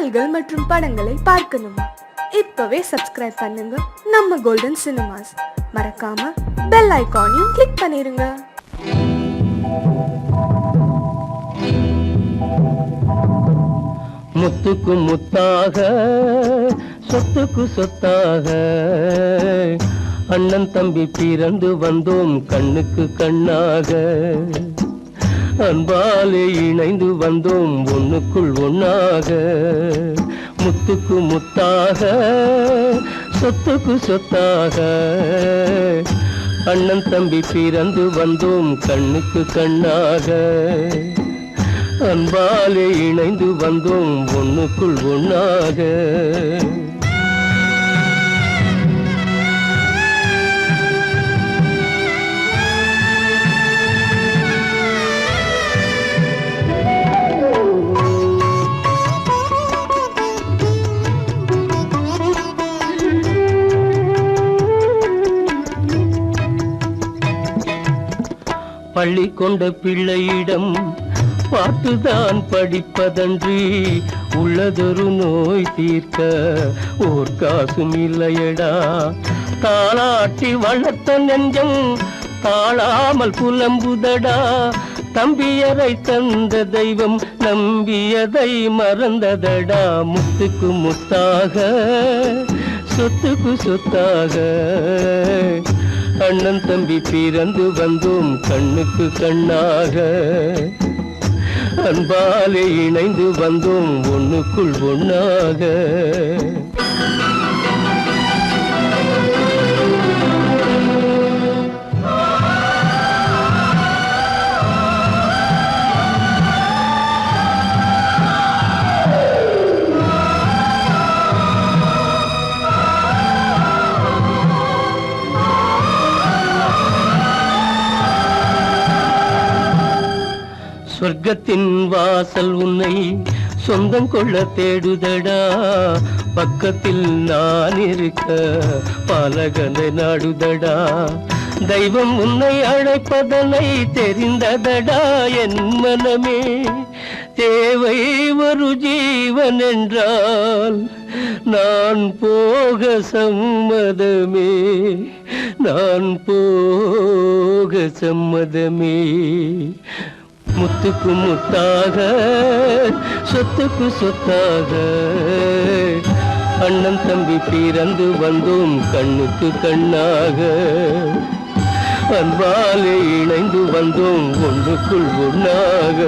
பாடல்கள் மற்றும் படங்களை பார்க்கணுமா? இப்பவே சப்ஸ்கிரைப் பண்ணுங்க நம்ம கோல்டன் சினிமாஸ். மறக்காம பெல் ஐகானையும் கிளிக் பண்ணிருங்க. முத்துக்கு முத்தாக சொத்துக்கு சொத்தாக அண்ணன் தம்பி பிறந்து வந்தோம் கண்ணுக்கு கண்ணாக. அன்பாலே இணைந்து வந்தோம் ஒண்ணுக்குள் ஒண்ணாக. முத்துக்கு முத்தாக சொத்துக்கு சொத்தாக அண்ணன் தம்பி பிறந்து வந்தோம் கண்ணுக்கு கண்ணாக. அன்பாலே இணைந்து வந்தோம் ஒண்ணுக்குள் ஒண்ணாக. பள்ளி கொண்ட பிள்ளையிடம் பார்த்துதான் படிப்பதன்றி உள்ளதொரு நோய் தீர்க்க ஓர் காசும் இல்லையடா. தாளாட்டி வளர்த்த நெஞ்சம் தாழாமல் புலம்புதடா. தம்பியரை தந்த தெய்வம் நம்பியதை மறந்ததடா. முத்துக்கு முத்தாக சொத்துக்கு சொத்தாக அண்ணன் தம்பி பிறந்து வந்தோம் கண்ணுக்கு கண்ணாக. அன்பாலே இணைந்து வந்தோம் ஒண்ணுக்குள் ஒண்ணாக. சொர்க்கத்தின் வாசல் உன்னை சொந்தம் கொள்ள தேடுதடா. பக்கத்தில் நான் இருக்க பாலகனை நாடுதடா. தெய்வம் உன்னை அழைப்பதனை தெரிந்ததடா என் மனமே. தேவை ஒரு ஜீவன் என்றால் நான் போக சம்மதமே. நான் போக சம்மதமே. முத்துக்கு முத்தாக சொத்துக்கு சொத்தாக அண்ணன் தம்பி பிறந்து வந்தோம் கண்ணுக்கு கண்ணாக. அன்பாலே இணைந்து வந்தோம் ஒன்றுக்குள் ஒண்ணாக.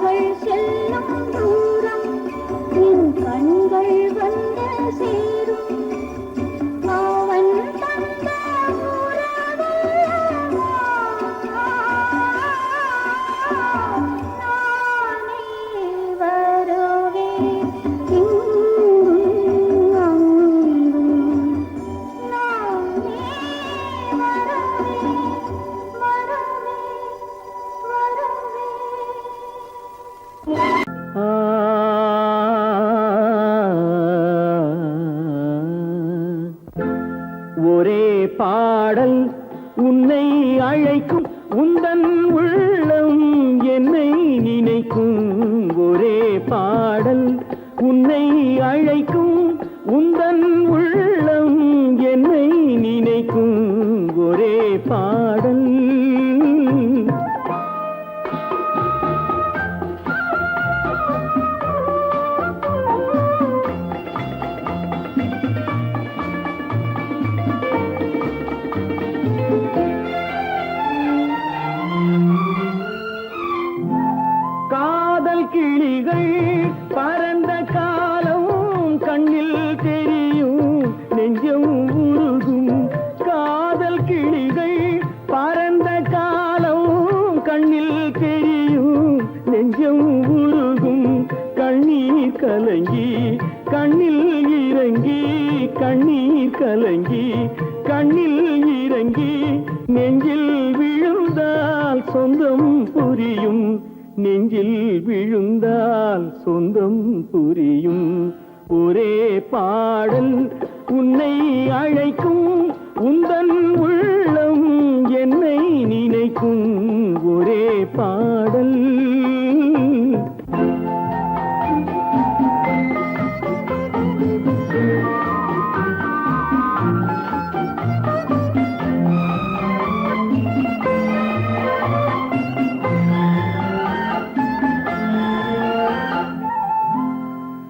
கைகள் செல்லும் தூரம் என் கண்கள் வந்து சேரும் அவன் தந்த உறவல்லவா நானே வருவேன் இங்கும் அங்கும் நானே வருவேன் ஒரே பாடல் உன்னை அழைக்கும் உந்தன் உள்ளம் என்னை நினைக்கும் ஒரே பாடல் உன்னை அழைக்கும் உந்தன் உள்ளம் என்னை நினைக்கும் ஒரே பாடல் காதல் கிளிகள் பறந்த காலம் கண்ணில் தெரியும் நெஞ்சம் உருகும் காதல் கிளிகள் பறந்த காலம் கண்ணில் தெரியும் நெஞ்சம் உருகும் கண்ணீர் கலங்கி கண்ணில் இறங்கி கண்ணீர் கலங்கி கண்ணில் இறங்கி நெஞ்சில் விழுந்தால் சொந்தம் புரியும் நெஞ்சில் விழுந்தால் சொந்தம் புரியும் ஒரே பாடல் உன்னை அழைக்கும் உந்தன் உள்ளம் என்னை நினைக்கும் ஒரே பாடல்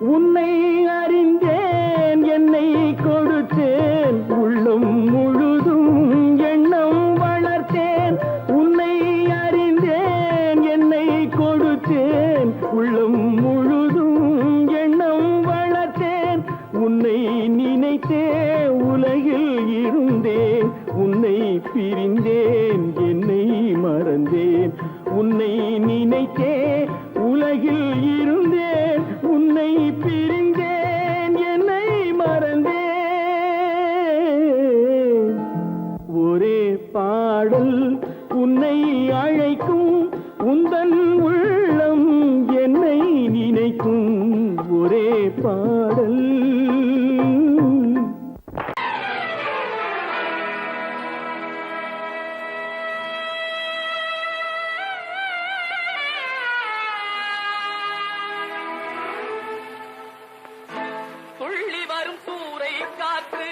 உன்னை அறிந்தேன் என்னை கொடுத்தேன் உள்ளம் முழுதும் எண்ணம் வளர்த்தேன் உன்னை அறிந்தேன் என்னை கொடுத்தேன் உள்ளம் முழுதும் எண்ணம் வளர்த்தேன் உன்னை நினைத்தே உலகில் இருந்தேன் உன்னை பிரிந்தேன் என்னை மறந்தேன் உன்னை நினைத்தே உலகில் இருந்தேன் உன்னை பிரிந்தேன் என்னை மறந்தேன் ஒரே பாடல் உன்னை அழைக்கும் உந்தன் உள்ளம் என்னை நினைக்கும் ஒரே பாடல் துள்ளி வரும் சூறை காற்று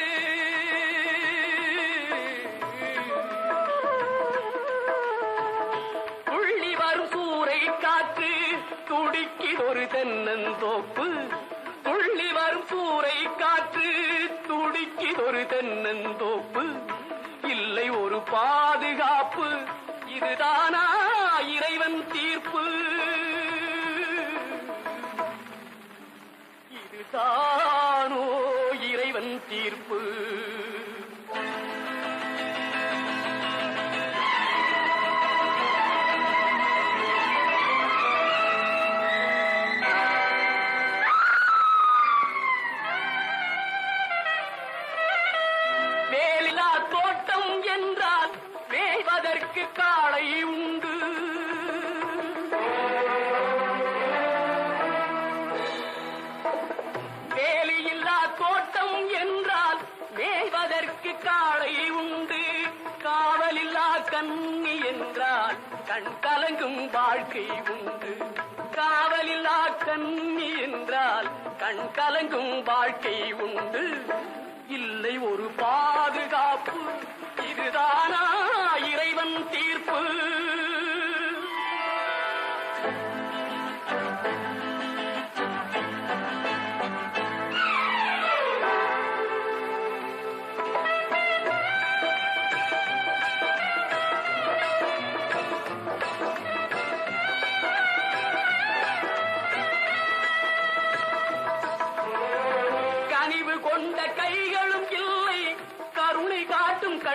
துள்ளி வரும் சூறை காற்று துடிக்கிதொரு தென்னந்தோப்பு துள்ளி வரும் சூறை காற்று துடிக்கிதொரு தென்னந்தோப்பு இல்லை ஒரு பாதுகாப்பு இதுதானா இறைவன் தீர்ப்பு இதுதானோ இறைவன் தீர்ப்பு வேலிலா தோட்டம் என்றால் மேய்வதற்கு காளை உண்டு வேலியில்லா தோட்டம் என்றால் மேய்வதற்கு காளை உண்டு காவலில்லா கண்ணி என்றால் கண் கலங்கும் வாழ்க்கை உண்டு காவலில்லா கண்ணி என்றால் கண் கலங்கும் வாழ்க்கை உண்டு இல்லை ஒரு பாதுகாப்பு இதுதானா இறைவன் தீர்ப்பு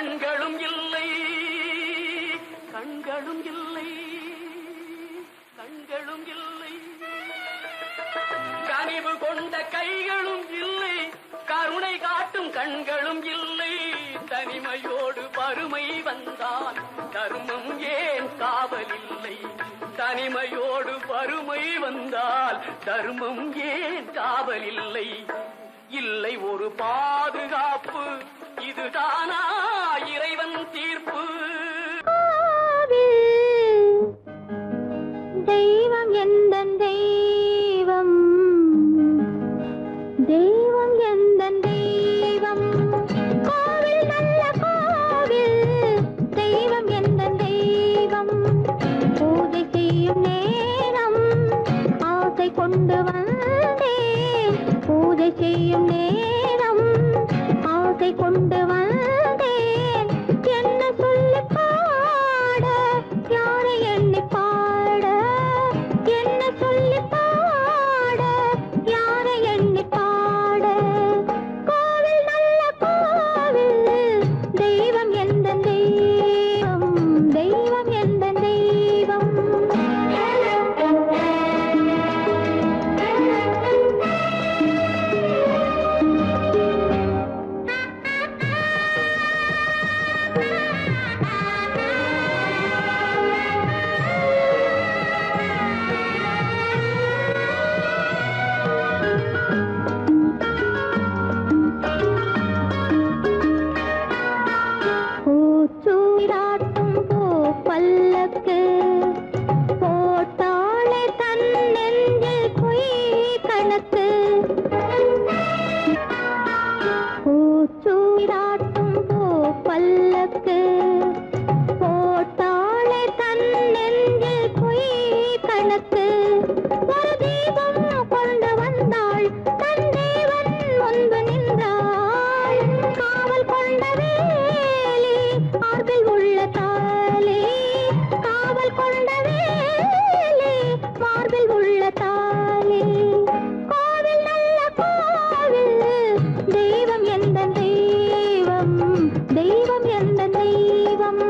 கண்களும் இல்லை கண்களும் இல்லை கண்களும் இல்லை கனிவு கொண்ட கைகளும் இல்லை கருணை காட்டும் கண்களும் இல்லை தனிமையோடு வறுமை வந்தால் தர்மம் ஏன் காவலில்லை தனிமையோடு வறுமை வந்தால் தர்மம் ஏன் காவலில்லை இல்லை ஒரு பாதுகாப்பு இதுதானா இறைவன் தீர்ப்பு தெய்வம் எந்தன் தெய்வம் தெய்வம் எந்தன் தெய்வம் கோவில் நல்ல கோவில் தெய்வம் எந்தன் தெய்வம் பூஜை செய்யும் நேரம் ஆசை கொண்டு வந்தேன் பூஜை செய்யும் நேரம் ஆசை கொண்டு வந்தேன் என்ன சொல்லி பாட யாரை எண்ணி பாட என்ன சொல்லி பாட யாரை எண்ணி பாட கோவில் நல்ல கோவில் தெய்வம் எந்த தெய்வம் தெய்வம் எந்த தெய்வம் பூச்சூடாட்டும் பூ பல்லக்கு போட்டாளே தன் நெஞ்சில் பொய் கணக்கு பூச்சூடாட்டும் பூ பல்லக்கு போட்டாளே தன் நெஞ்சில் பொய் கணக்கு ஒரு தீபம் கொண்டு வந்தாள் தன் தேவன் முன்பு நின்றாள் காவல் கொண்ட வேலி மார்பில் உள்ள தாலி காவல் கொண்ட வேலி மார்பில் உள்ள தாலி கோவில் நல்ல கோவில் தெய்வம் எந்த தெய்வம் தெய்வம் எந்த தெய்வம்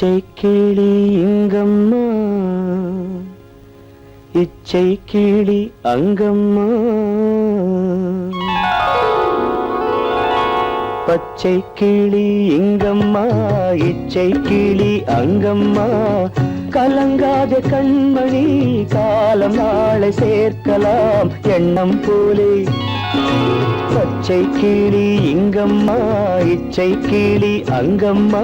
பச்சை கிளி இங்கம்மா, இச்சை கிளி அங்கம்மா. பச்சை கிளி இங்கம்மா, இச்சை கிளி அங்கம்மா. கலங்காத கண்மணி, காலம் நாளை சேர்க்கலாம் எண்ணம் போலே. பச்சை கிளி இங்கம்மா, இச்சை கிளி அங்கம்மா.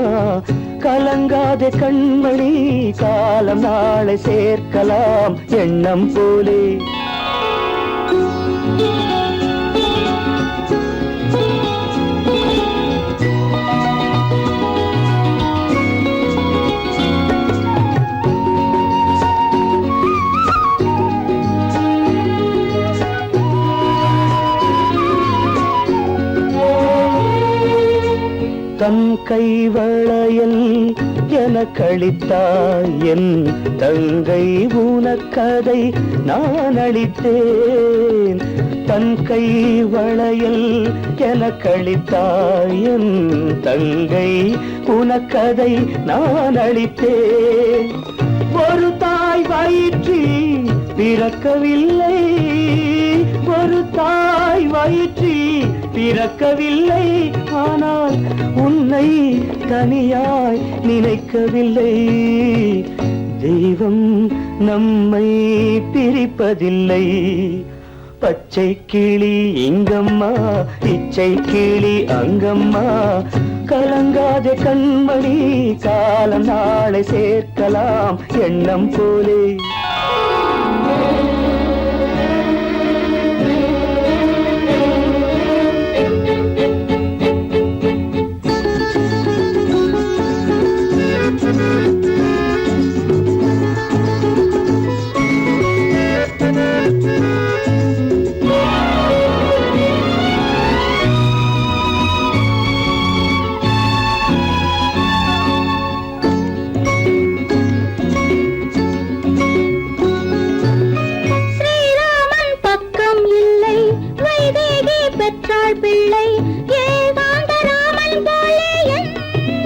கலங்காத கண்மணி, காலம் நாளை சேர்க்கலாம் எண்ணம் போலே. தன் கைவளையல் எனக்களித்தாய் என் தங்கை, உனக்கதை நான் அளித்தேன். தன் கைவளையல் எனக்களித்தாய் என் தங்கை, உனக்கதை நான் அளித்தேன். ஒரு தாய் வயிற்றில் பிறக்கவில்லை, ஒரு தாய் வயிற்றில் பிறக்கவில்லை. ஆனால் உன்னை தனியாய் நினைக்கவில்லை. தெய்வம் நம்மை பிரிப்பதில்லை. பச்சை கிளி இங்கம்மா, இச்சை கிளி அங்கம்மா. கலங்காத கண்மணி, காலம் நாளை சேர்க்கலாம் எண்ணம் போலே. பிள்ளை ஏகாந்தராமன் போலே என்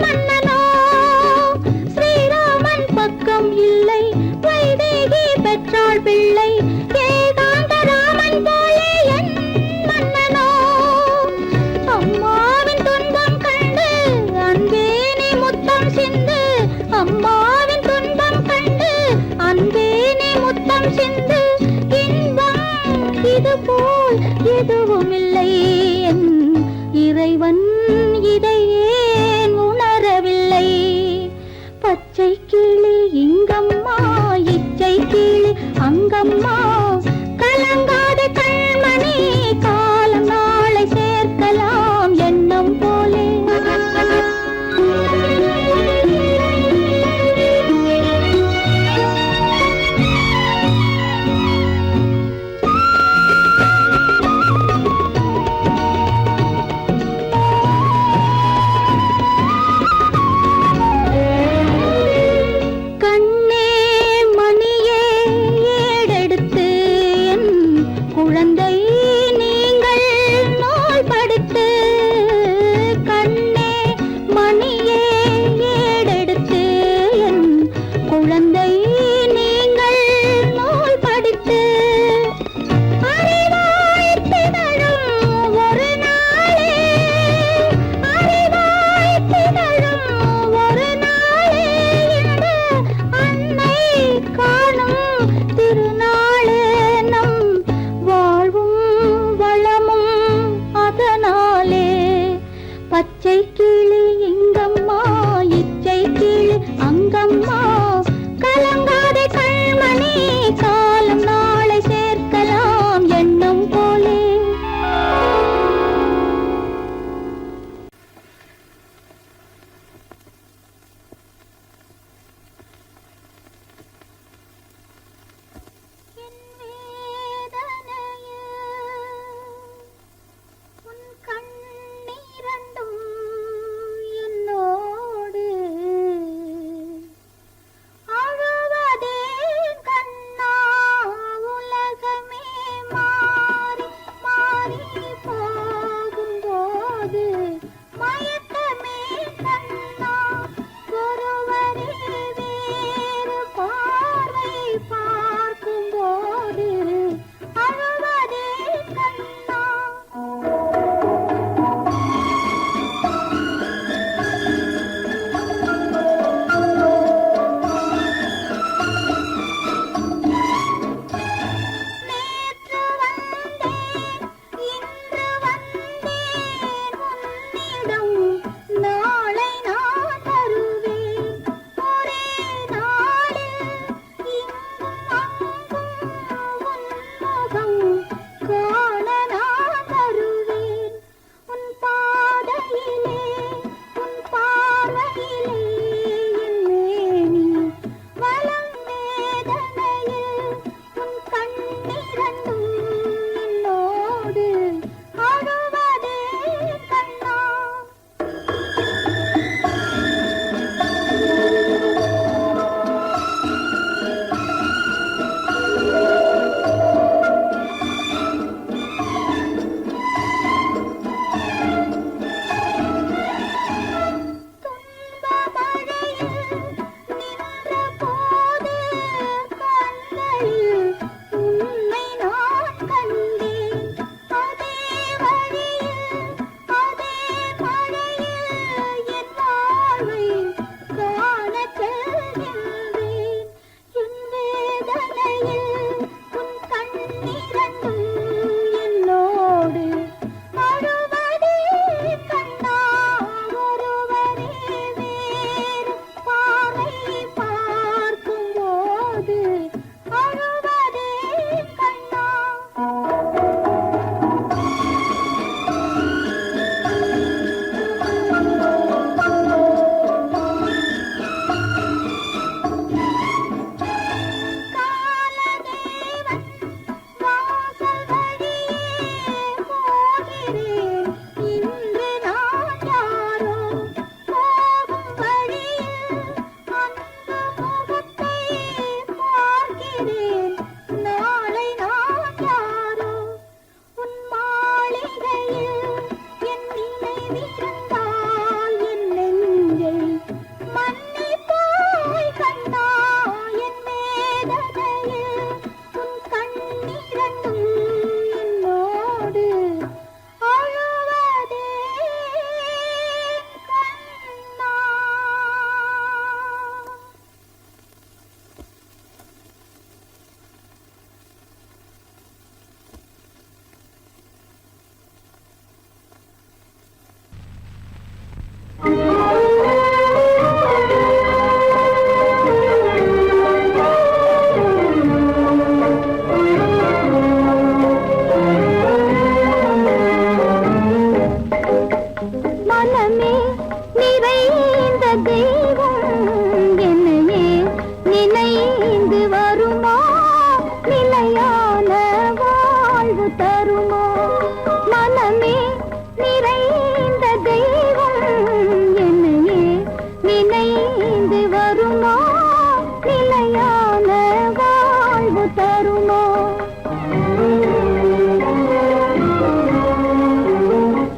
மன்னனோ. ஸ்ரீராமன் பக்கம் இல்லை, வைதேகி பெற்றாள் பிள்ளை ஏகாந்தராமன் போலே என் மன்னனோ. அம்மாவின் துன்பம் கண்டு அன்பே நீ முத்தம் சிந்து, அம்மாவின் துன்பம் கண்டு அன்பே நீ முத்தம் சிந்து. இன்பம் இது போல் எதுவும் இல்லை, இறைவன் இதை ஏன் உணரவில்லை. பச்சை கிளி இங்கம்மா, இச்சை கிளி அங்கம்மா. கலங்காத கண்மணி, காலம் நாளை சேர்க்கலாம் எண்ணம் போலே. கண்ணே மணியே ஏடெடுத்து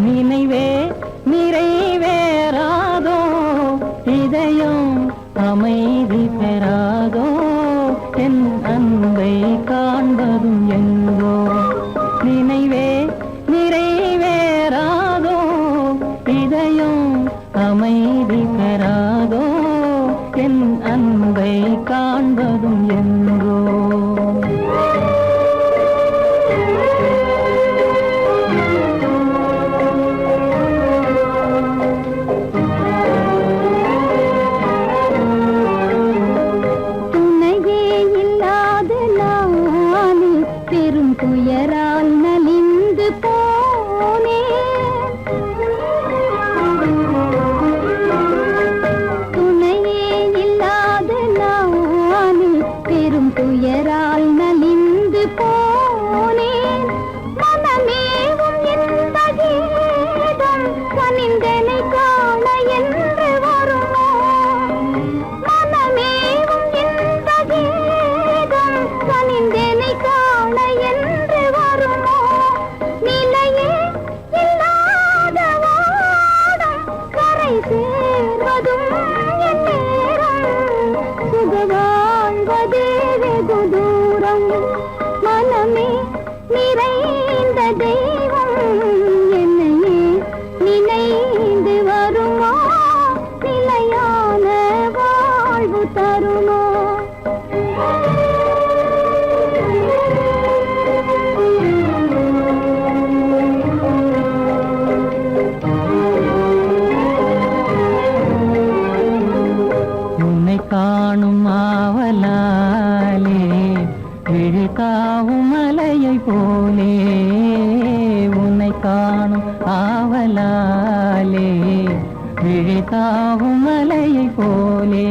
நினைவே நிறைவேறாதோ இதயம் அமைதி பெறாதோ என் அன்பை காண்பதும் எங்கோ நினைவே நிறைவேறாதோ இதயம் அமைதி பெறாதோ என் அன்பை காண்பதும் எங்கோ துயரால் நலிந்து போனேன் துணையே இல்லாத நான் பெரும் துயரால் நலிந்து போனேன் மனமேவும் இந்த கீதம் கனிந்தனை காண என்று வருமோ மனமேவும் இந்த கீதம் கனிந்தனை காண என்று வருமோ நிலையே இல்லாத வாடம் கரை சேர்வதும் என் நேரம் சுக வாழ்வதே வெகு தூரம் மனமே நிறைந்த தெய்வம் என்னையே நினைந்து வருமோ நிலையான வாழ்வு தருமோ உன்னை காணும் ஆவலாலே விழிகாவும் மலையை போலே உன்னை காணும் ஆவலாலே விழிகாவும் மலையை போலே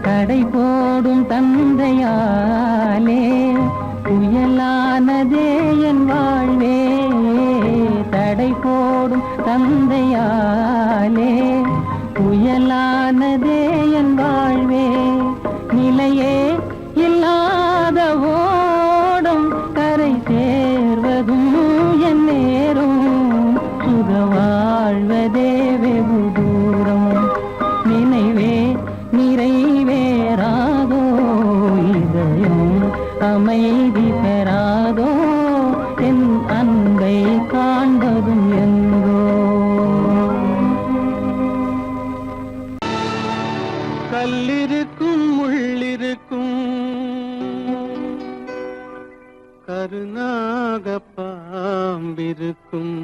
கடை போடும் தந்தையாலே புயலானதே என் வாழ்வே தடை போடும் தந்தையாலே புயலானதே என் வாழ்வே நிலையே இல்லாத ஓடும் கரை சேர்வதும் என் நேரும் சுக வாழ்வதே வெகு தூரம் நினைவே நிறைவேறாதோ இதயம் அமைதி பெறாதோ என் அன்பை காண்பதும் எங்கோ கல்லிருக்கும் முள்ளிருக்கும் கருநாக பாம்பிருக்கும்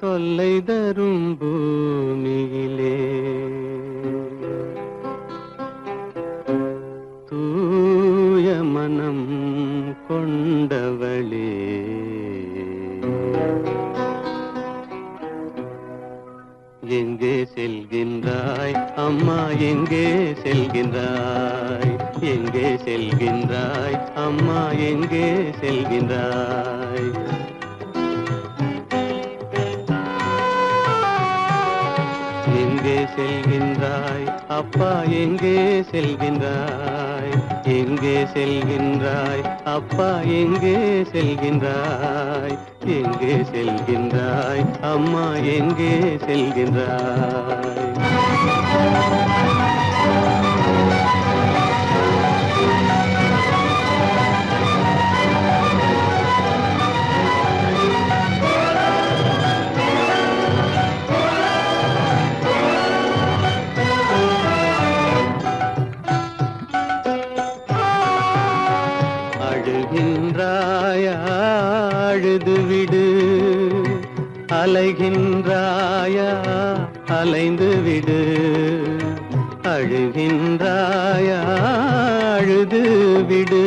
தொல்லை தரும் பூமியிலே தூய மனம் கொண்டவளே எங்கே செல்கின்றாய் அம்மா எங்கே செல்கின்றாய் எங்கே செல்கின்றாய் அம்மா எங்கே செல்கின்றாய் எங்கே செல்கின்றாய் அப்பா எங்கே செல்கின்றாய் எங்கே செல்கின்றாய் அப்பா எங்கே செல்கின்றாய் எங்கே செல்கின்றாய் அம்மா எங்கே செல்கின்றாய் அழுகின்றாயா அழுது விடு அலைகின்றாயா அலைந்து விடு அழுகின்றாயா அழுது விடு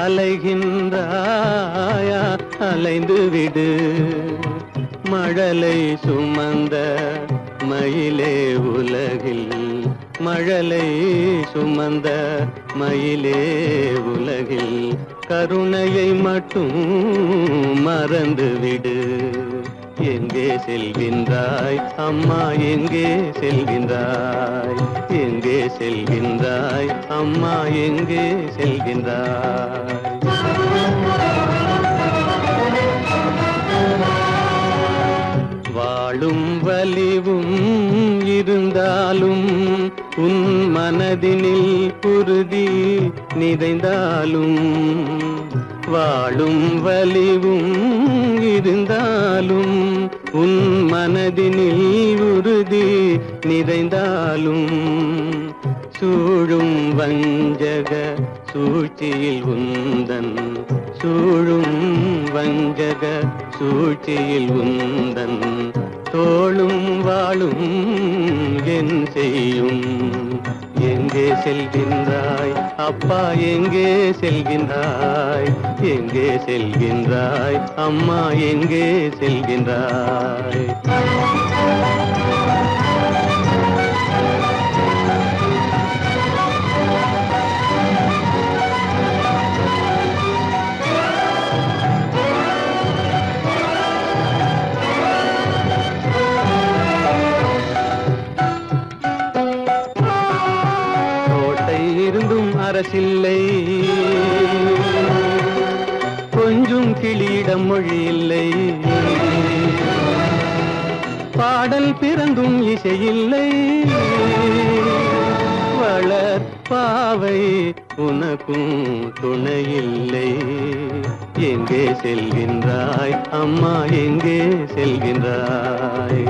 அலைகின்றாயா அலைந்து விடு மழலை சுமந்த மயிலே உலகில் மழலை சுமந்த மயிலே உலகில் கருணையை மட்டும் மறந்து விடு எங்கே செல்கின்றாய் அம்மா எங்கே செல்கின்றாய் எங்கே செல்கின்றாய் அம்மா எங்கே செல்கின்றாய் வாழும் வலிவும் இருந்தாலும் உன் மனதினில் உறுதி நிறைந்தாலும் வாழும் வலிவும் இருந்தாலும் உன் மனதினில் உறுதி நிறைந்தாலும் சூழும் வஞ்சக சூழ்ச்சியில் உந்தன் சூழும் வஞ்சக சூழ்ச்சியில் உந்தன் தோளும் வாழும் என் செய்யும் எங்கே செல்கின்றாய் அப்பா எங்கே செல்கின்றாய் எங்கே செல்கின்றாய் அம்மா எங்கே செல்கின்றாய் அரசில்லை கொஞ்சம் கிளியிடம் மொழி இல்லை பாடல் பிறந்தும் இசையில்லை வளர் பாவை உனக்கும் துணையில்லை எங்கே செல்கின்றாய் அம்மா எங்கே செல்கின்றாய்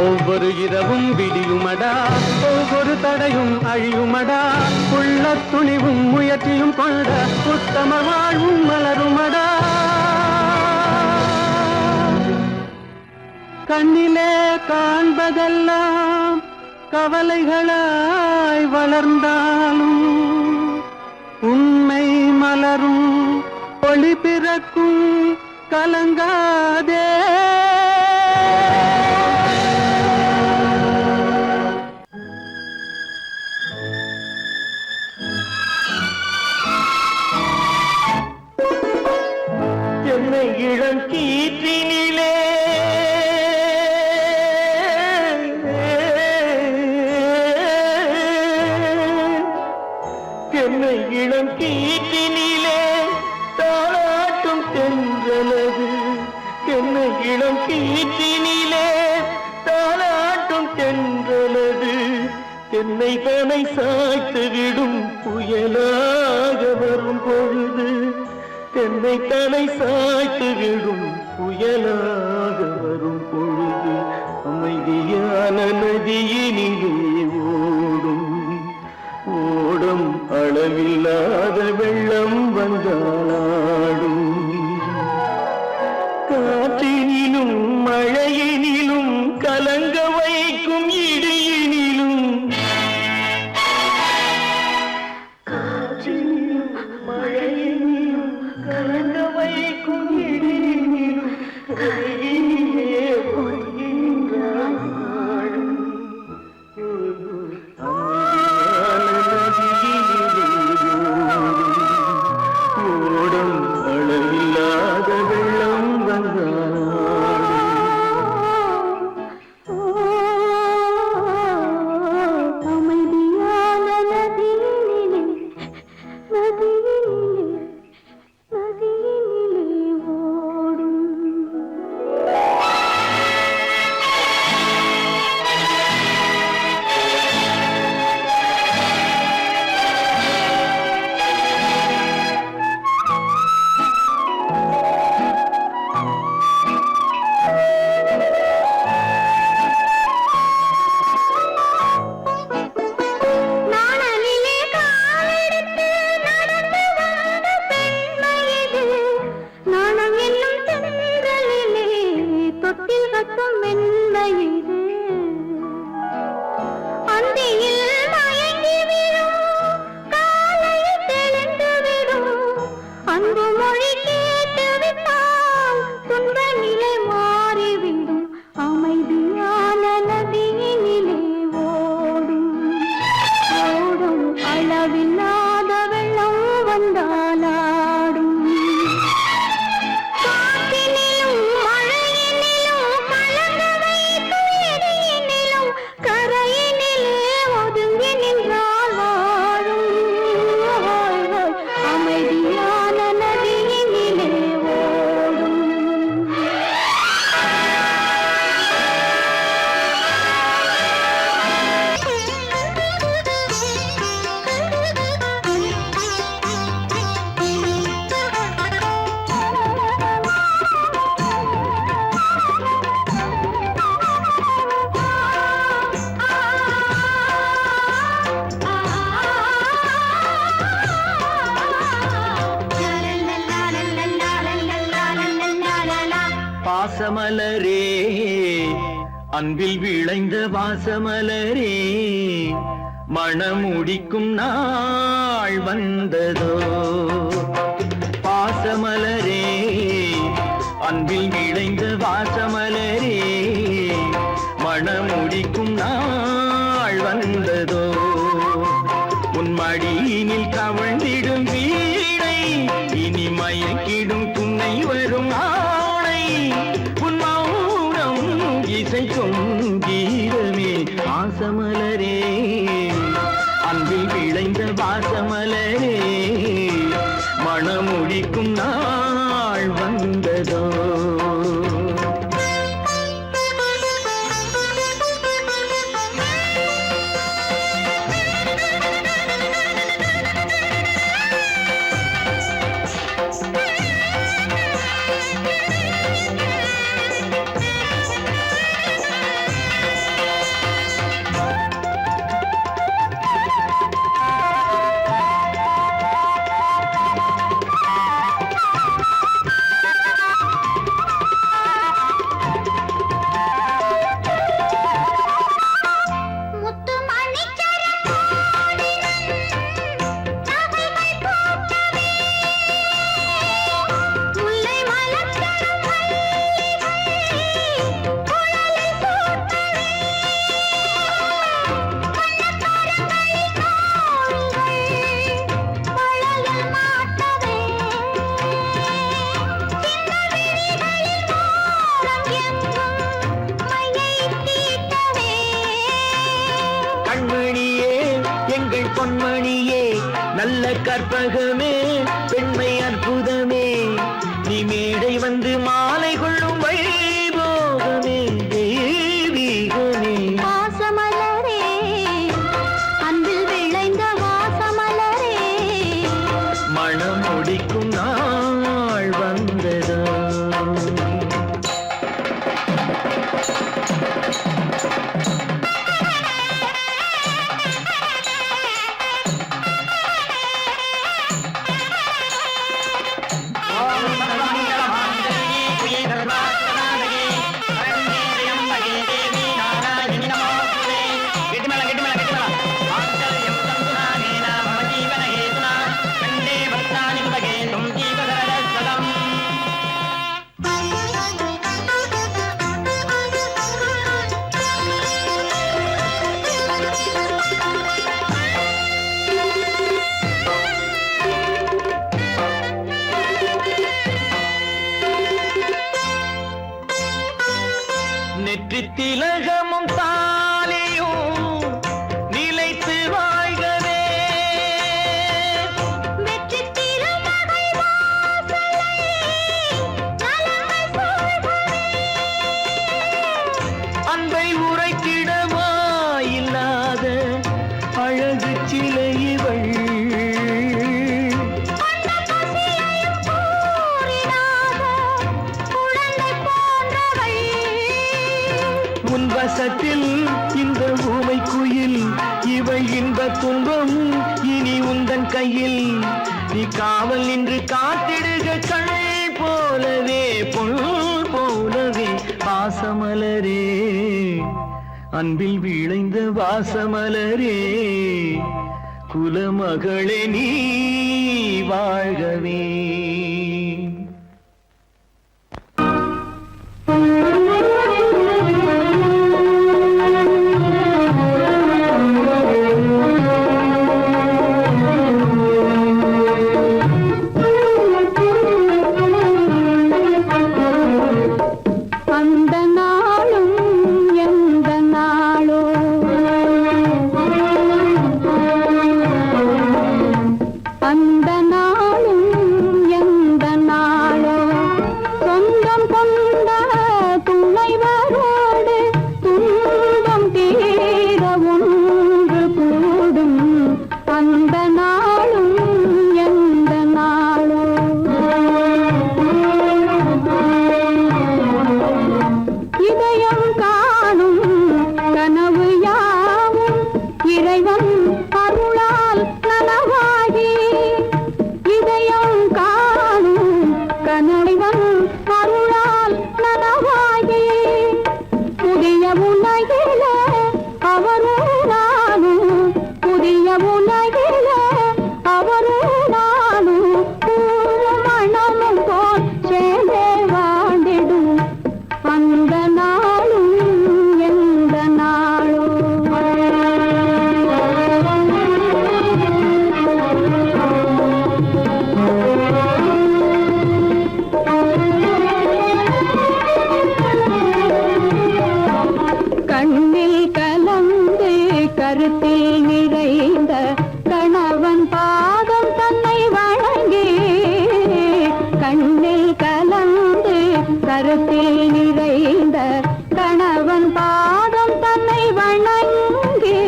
ஒவ்வொரு இரவும் விடியுமடா ஒவ்வொரு தடையும் அழியுமடா உள்ள துணிவும் முயற்சியும் கொண்ட உத்தம வாழ்வும் மலருமடா கண்ணிலே காண்பதெல்லாம் கவலைகளாய் வளர்ந்தாலும் உண்மை மலரும் ஒளி பிறக்கும் கலங்காதே இளம் கீற்றினிலே என்னை இளம் கீற்றினிலே தாளாட்டும் தென்றலது என்னை இளம் கீற்றினிலே தாளாட்டும் தென்றலது என்னை தனை சாய்த்து விடும் புயலாக வரும் பொழுது என்னை தலை சாய்த்து விடும் புயலாக வரும் பொழுது அமைதியான நதியினிலே ஓடும் ஓடும் அளவில்லாத வெள்ளம் வந்தாடும் காற்றினிலும் மழையினிலும் கலங்க வைக்கும் இடியினிலும் காற்றினிலும் மழையினிலும் கலங்க வைக்கும் இடியினிலும் கையிலே ஒழுகின்றான் நாடும் ஓடும் அளவில்லாத வெள்ளம் வந்தாடும் அமைதியான நதியினிலே ஓடும் நாணலிலே காலெடுத்து நடந்து வந்த பெண்மை இது நாணம் என்னும் தென்றலிலே தொட்டில் கட்டும் மென்மை இது அந்தியில் மயங்கி விடும் காலையில் தெளிந்து விடும் அன்பு மொழி கேட்டு விட்டால் துன்ப நிலை மாறிவிடும் அமைதியான நதியினிலே ஓடும் ஓடும் அளவில்லாத வெள்ளம் வந்தாலாடும் பாசமலரே அன்பில் விளைந்த வாசமலரே மணமுடிக்கும் நாள் வந்ததோ பாசமலரே அன்பில் விளைந்த வாசமலரே மணமுடிக்கும் நாள் வந்ததோ உன் மடியினில் கவழ்ந்திடும் வீணை இனி மயக்கிடும் துணை வரும் ஆணை உன் மௌனம் இசைக்கும் கீதமே வாசமலரே அன்பில் விளைந்த வாசமலரே மணமுடிக்கும் நாள் வந்ததோ பொன்மணியே நல்ல கற்பகமே பெண்மை அற்புதமே நீ மேடை வந்து மாலை கொள்ளும் வைபோகமே தெய்வீகமே வாசமலரே அன்பில் விளைந்த வாசமலரே மணம் முடிக்கும் நாள் வந்ததோ திலகமும் தாலியும் நிலைத்து வாழ்கவே வெற்றி திருமகை வாசலை நலமை சொல்கவே அன்பை உரைத்திடவா இல்லாத அழகு சிலை இவள் உன் வசத்தில் இந்த ஊமை குயில் இவை இன்ப துன்பம் இனி உந்தன் கையில் நீ காவல் நின்று காத்திடுக கண் போலவே பொன் போலவே வாசமலரே அன்பில் விளைந்த வாசமலரே குலமகளே நீ வாழ்கவே அருளால் நனவா கருத்தில் நிறைந்த கணவன் பாதம் தன்னை வணங்கி கண்ணில் கலந்து கருத்தில் நிறைந்த கணவன் பாதம் தன்னை வணங்கி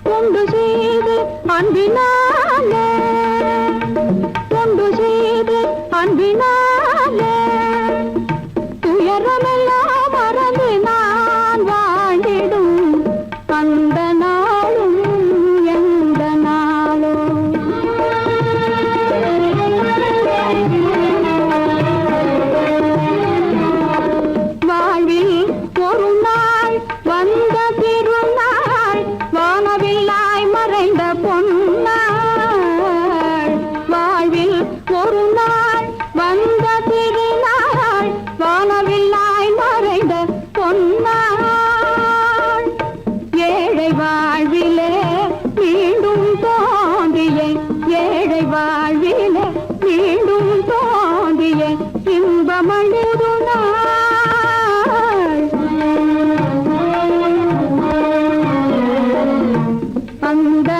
கொண்டு செய்து அன்பினாலே கொண்டு செய்து அன்பினாலே துயரமெல்லாம் மறந்து நான் வாழ்ந்திடும் அந்த நாளும் எந்த நாளும் வாழ்வில் ஒரு நாள் வந்த திருநாள் வானவில்லாய் மறைந்த பொன்னாள் வாழ்வில் ஒரு நாள் வந்த திருநாள் வானவில்லாய் மறைந்த பொன்னாள் ஏழை வாழ்விலே மீண்டும் தோன்றிய ஏழை வாழ்விலே மீண்டும் தோன்றிய இன்பமழுது நாள் அந்த